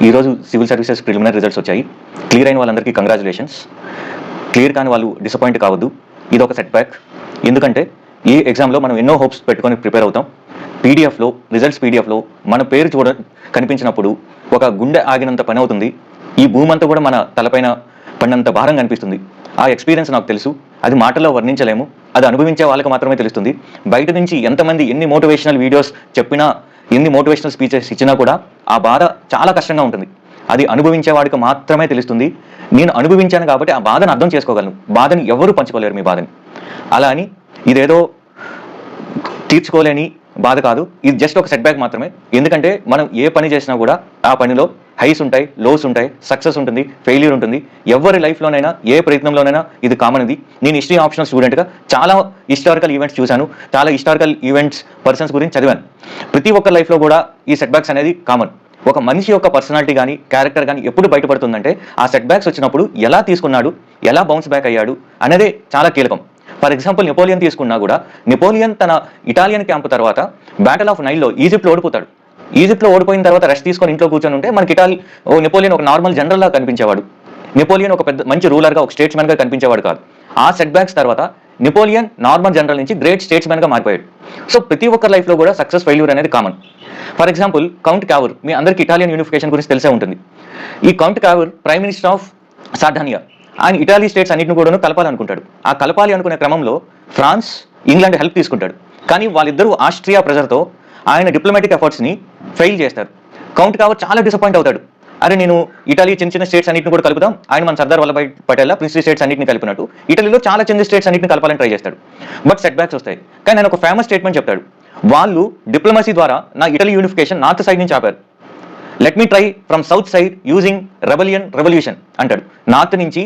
ఈరోజు civil services preliminary results వచ్చాయి. Clear అయిన వాళ్ళందరికీ కంగ్రాచులేషన్స్. క్లియర్ కాని వాళ్ళు డిసప్పాయింట్ కావద్దు. ఇది ఒక సెట్ బ్యాక్. ఎందుకంటే ఈ ఎగ్జామ్లో మనం ఎన్నో హోప్స్ పెట్టుకొని ప్రిపేర్ అవుతాం. పీడిఎఫ్లో పీడిఎఫ్లో మన పేరు కనిపించినప్పుడు ఒక గుండె ఆగినంత పని అవుతుంది. ఈ భూమి అంతా కూడా మన తలపైన పడినంత భారం కనిపిస్తుంది. ఆ ఎక్స్పీరియన్స్ నాకు తెలుసు. అది మాటల్లో వర్ణించలేము. అది అనుభవించే వాళ్ళకి మాత్రమే తెలుస్తుంది. బయట నుంచి ఎంతమంది ఎన్ని మోటివేషనల్ వీడియోస్ చెప్పినా, ఎన్ని మోటివేషనల్ స్పీచెస్ ఇచ్చినా కూడా ఆ బాధ చాలా కష్టంగా ఉంటుంది. అది అనుభవించే వాడికి మాత్రమే తెలుస్తుంది. నేను అనుభవించాను కాబట్టి ఆ బాధను అర్థం చేసుకోగలను. బాధని ఎవరు పంచుకోలేరు మీ బాధని. అలా అని ఇదేదో తీర్చుకోలేని బాధ కాదు. ఇది జస్ట్ ఒక సెట్ బ్యాక్ మాత్రమే. ఎందుకంటే మనం ఏ పని చేసినా కూడా ఆ పనిలో హైస్ ఉంటాయి, లోస్ ఉంటాయి, సక్సెస్ ఉంటుంది, ఫెయిల్యూర్ ఉంటుంది. ఎవరి లైఫ్లోనైనా ఏ ప్రయత్నంలోనైనా ఇది కామన్. ఇది నేను హిస్టరీ ఆప్షనల్ స్టూడెంట్గా చాలా హిస్టారికల్ ఈవెంట్స్ చూశాను, చాలా హిస్టారికల్ ఈవెంట్స్ పర్సన్స్ గురించి చదివాను. ప్రతి ఒక్క లైఫ్లో కూడా ఈ సెట్ బ్యాక్స్ అనేది కామన్. ఒక మనిషి యొక్క పర్సనాలిటీ కానీ క్యారెక్టర్ కానీ ఎప్పుడు బయటపడుతుందంటే ఆ సెట్ బ్యాక్స్ వచ్చినప్పుడు ఎలా తీసుకున్నాడు, ఎలా బౌన్స్ బ్యాక్ అయ్యాడు అనేదే చాలా కీలకం. ఫర్ ఎగ్జాంపుల్ నెపోలియన్ తీసుకున్నా కూడా నెపోలియన్ తన ఇటాలియన్ క్యాంప్ తర్వాత బ్యాటిల్ ఆఫ్ నైల్లో ఈజిప్ట్లో ఓడిపోతాడు. ఈజిప్ట్లో ఓడిపోయిన తర్వాత రెస్ట్ తీసుకొని ఇంట్లో కూర్చొని ఉంటే మనకి నెపోలియన్ ఒక నార్మల్ జనరల్లా కనిపించేవాడు. నెపోలియన్ ఒక పెద్ద మంచి రూలర్గా, ఒక స్టేట్స్మెన్గా కనిపించేవాడు కాదు. ఆ సెట్ బ్యాక్స్ తర్వాత నెపోలియన్ నార్మల్ జనరల్ నుంచి గ్రేట్ స్టేట్స్మెన్గా మారిపోయాడు. సో ప్రతి ఒక్కరి లైఫ్లో కూడా సక్సెస్ ఫెయిల్యూర్ అనేది కామన్. ఫర్ ఎగ్జాంపుల్ కౌంట్ క్యావర్, మీ అందరికీ ఇటాలియన్ యూనిఫికేషన్ గురించి తెలిసే ఉంటుంది. ఈ కౌంట్ క్యావర్ ప్రైమ్ మినిస్టర్ ఆఫ్ సార్డానియా. ఆయన ఇటాలీ స్టేట్స్ అన్నింటిని కూడా కలపాలనుకుంటాడు. ఆ కలపాలి అనుకునే క్రమంలో ఫ్రాన్స్, ఇంగ్లాండ్ హెల్ప్ తీసుకుంటాడు. కానీ వాళ్ళిద్దరూ ఆస్ట్రియా ప్రెజర్తో ఆయన డిప్లొమాటిక్ ఎఫర్ట్స్ని ఫెయిల్ చేస్తారు. కౌంట్ క్యావర్ చాలా డిసప్పాయింట్ అవుతాడు. అరే నేను ఇటలీ చిన్న చిన్న స్టేట్స్ అన్నింటిని కూడా కలుపుదాం, ఆయన మన సర్దార్ వల్లభాయ్ పటేల్ ప్రిన్స్లీ స్టేట్స్ అన్నింటిని కలిపినట్టు ఇటలీలో చాలా చిన్న స్టేట్స్ అన్నింటిని కలపాలని ట్రై చేస్తాడు. బట్ సెట్ బ్యాక్స్ వస్తాయి. కానీ ఆయన ఒక ఫేమస్ స్టేట్మెంట్ చెప్తాడు. వాళ్ళు డిప్లొమసీ ద్వారా నా ఇటలీ యూనిఫికేషన్ నార్త్ సైడ్ నుంచి ఆపారు. Let me try from south side using revolution అంటాడు. నార్త్ నుంచి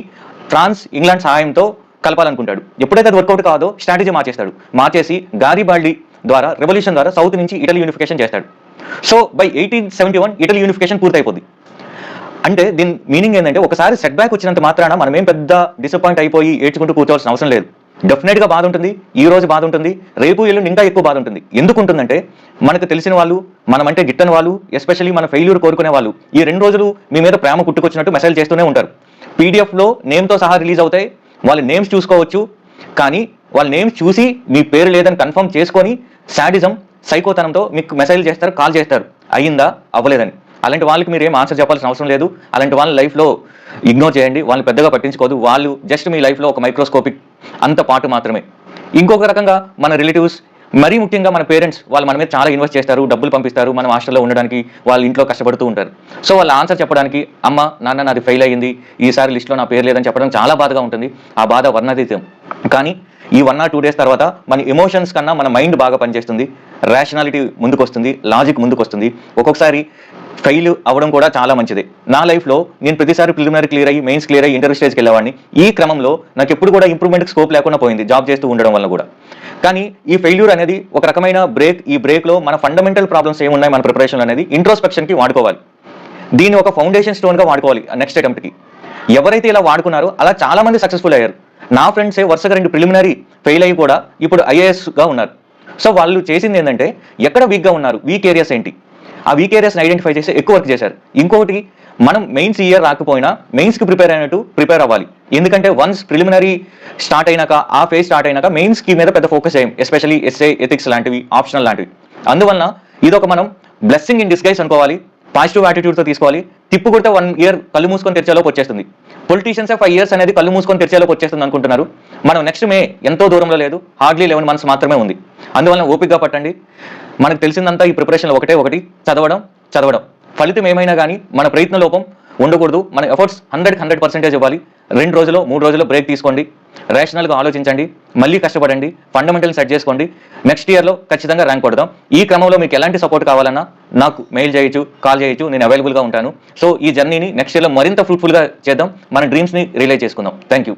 ఫ్రాన్స్, ఇంగ్లాండ్ సహాయంతో కలపాలనుకుంటాడు. ఎప్పుడైతే అది వర్కౌట్ కాదో స్ట్రాటజీ మార్చేసి గారిబాల్డి ద్వారా రెవల్యూషన్ ద్వారా సౌత్ నుంచి ఇటలీ యూనిఫికేషన్ చేస్తాడు. సో బై 1871 ఇటలీ యూనిఫికేషన్ పూర్తయిపోద్ది. అంటే దీని మీనింగ్ ఏంటంటే ఒకసారి సెట్ బ్యాక్ వచ్చినంత మాత్రాన మనమేం పెద్ద డిసప్పాయింట్ అయిపోయి ఏడ్చుకుంటూ కూర్చోవాల్సిన అవసరం లేదు. డెఫినెట్గా బాధ ఉంటుంది, ఈ రోజు బాధ ఉంటుంది, రేపు ఎల్లుండి ఇంకా ఎక్కువ బాధ ఉంటుంది. ఎందుకు ఉంటుందంటే మనకు తెలిసిన వాళ్ళు, మనమంటే గిట్టని వాళ్ళు, ఎస్పెషల్లీ మన ఫెయిల్యూర్ కోరుకునే వాళ్ళు ఈ 2 రోజులు మీ మీద ప్రేమ కుట్టుకొచ్చినట్టు మెసేజ్ చేస్తూనే ఉంటారు. పీడిఎఫ్లో నేమ్తో సహా రిలీజ్ అవుతాయి. వాళ్ళ నేమ్స్ చూసుకోవచ్చు. కానీ వాళ్ళ నేమ్స్ చూసి మీ పేరు లేదని కన్ఫర్మ్ చేసుకొని సాడిజం, సైకోతనంతో మీకు మెసేజ్ చేస్తారు, కాల్ చేస్తారు, అయ్యిందా అవ్వలేదని. అలాంటి వాళ్ళకి మీరు ఏం ఆన్సర్ చెప్పాల్సిన అవసరం లేదు. అలాంటి వాళ్ళ లైఫ్లో ఇగ్నోర్ చేయండి. వాళ్ళని పెద్దగా పట్టించుకోదు. వాళ్ళు జస్ట్ మీ లైఫ్లో ఒక మైక్రోస్కోపిక్ అంత పాటు మాత్రమే. ఇంకొక రకంగా మన రిలేటివ్స్, మరీ ముఖ్యంగా మన పేరెంట్స్, వాళ్ళు మన మీద చాలా ఇన్వెస్ట్ చేస్తారు, డబ్బులు పంపిస్తారు మన హాస్టల్లో ఉండడానికి, వాళ్ళ ఇంట్లో కష్టపడుతూ ఉంటారు. సో వాళ్ళ ఆన్సర్ చెప్పడానికి అమ్మ నాన్న నాది ఫెయిల్ అయ్యింది, ఈసారి లిస్ట్లో నా పేరు లేదని చెప్పడం చాలా బాధగా ఉంటుంది. ఆ బాధ వర్ణాతీతం. కానీ ఈ 1 or 2 days తర్వాత మన ఎమోషన్స్ కన్నా మన మైండ్ బాగా పనిచేస్తుంది, రేషనాలిటీ ముందుకు వస్తుంది, లాజిక్ ముందుకు వస్తుంది. ఒక్కొక్కసారి ఫెయిల్ అవ్వడం కూడా చాలా మంచిది. నా లైఫ్లో నేను ప్రతిసారి ప్రిలిమినరీ క్లియర్ అయ్యి, మెయిన్స్ క్లియర్ అయ్యి ఇంటర్వ్యూ స్టేజ్కి వెళ్ళేవాడిని. ఈ క్రమంలో నాకు ఎప్పుడు కూడా ఇంప్రూవ్మెంట్కి స్కోప్ లేకుండా పోయింది జాబ్ చేస్తూ ఉండడం వల్ల కూడా. కానీ ఈ ఫెయిల్యూర్ అనేది ఒక రకమైన బ్రేక్. ఈ బ్రేక్లో మన ఫండమెంటల్ ప్రాబ్లమ్స్ ఏమున్నాయి మన ప్రిపరేషన్ అనేది ఇంట్రోస్పెక్షన్కి వాడుకోవాలి. దీన్ని ఒక ఫౌండేషన్ స్టోన్గా వాడుకోవాలి నెక్స్ట్ అటెంప్ట్కి. ఎవరైతే ఇలా వాడుకున్నారో అలా చాలా మంది సక్సెస్ఫుల్ అయ్యారు. నా ఫ్రెండ్సే వరుసగా 2 ప్రిలిమినరీ ఫెయిల్ అయ్యి కూడా ఇప్పుడు ఐఏఎస్గా ఉన్నారు. సో వాళ్ళు చేసింది ఏంటంటే ఎక్కడ వీక్గా ఉన్నారు, వీక్ ఏరియాస్ ఏంటి, ఆ వీక్ ఏరియాస్ని ఐడెంటిఫై చేసి ఎక్కువ వర్క్ చేశారు. ఇంకొకటి, మనం మెయిన్స్ ఇయర్ రాకపోయినా మెయిన్స్కి ప్రిపేర్ అయినట్టు ప్రిపేర్ అవ్వాలి. ఎందుకంటే వన్స్ ప్రిలిమినరీ స్టార్ట్ అయినాక, ఆ ఫేజ్ స్టార్ట్ అయినాక మెయిన్స్కి మీద పెద్ద ఫోకస్ చేయం, ఎస్పెషల్లీ ఎస్ఏ, ఎథిక్స్ లాంటివి, ఆప్షనల్ లాంటివి. అందువలన ఇదొక మనం బ్లెస్సింగ్ ఇన్ డిస్గైజ్ అనుకోవాలి. పాజిటివ్ యాటిట్యూడ్తో తీసుకోవాలి. తిప్పు కొడితే 1 year కళ్ళు మూసుకొని తెరిచేలోకి వచ్చేస్తుంది. పొలిటీషియన్స్ 5 years అనేది కళ్ళు మూసుకొని తెరిచేలోకి వచ్చేస్తుంది అనుకుంటున్నారు. మనం నెక్స్ట్ మే ఎంతో దూరంలో లేదు, హార్డ్లీ 11 months మాత్రమే ఉంది. అందువలన ఓపికగా పట్టండి. మనకు తెలిసిందంతా ఈ ప్రిపరేషన్లో ఒకటి చదవడం. ఫలితం ఏమైనా కానీ మన ప్రయత్న లోపం ఉండకూడదు. మన ఎఫర్ట్స్ 100% ఇవ్వాలి. 2 రోజులు 3 రోజులు బ్రేక్ తీసుకోండి. రేషనల్గా ఆలోచించండి, మళ్ళీ కష్టపడండి, ఫండమెంటల్ సెట్ చేసుకోండి. నెక్స్ట్ ఇయర్లో ఖచ్చితంగా ర్యాంక్ కొడదాం. ఈ క్రమంలో మీకు ఎలాంటి సపోర్ట్ కావాలన్నా నాకు మెయిల్ చేయొచ్చు, కాల్ చేయొచ్చు, నేను అవైలబుల్గా ఉంటాను. సో ఈ జర్నీని నెక్స్ట్ ఇయర్లో మరింత ఫ్రూట్ఫుల్గా చేద్దాం, మన డ్రీమ్స్ని రియలైజ్ చేసుకుందాం. Thank you.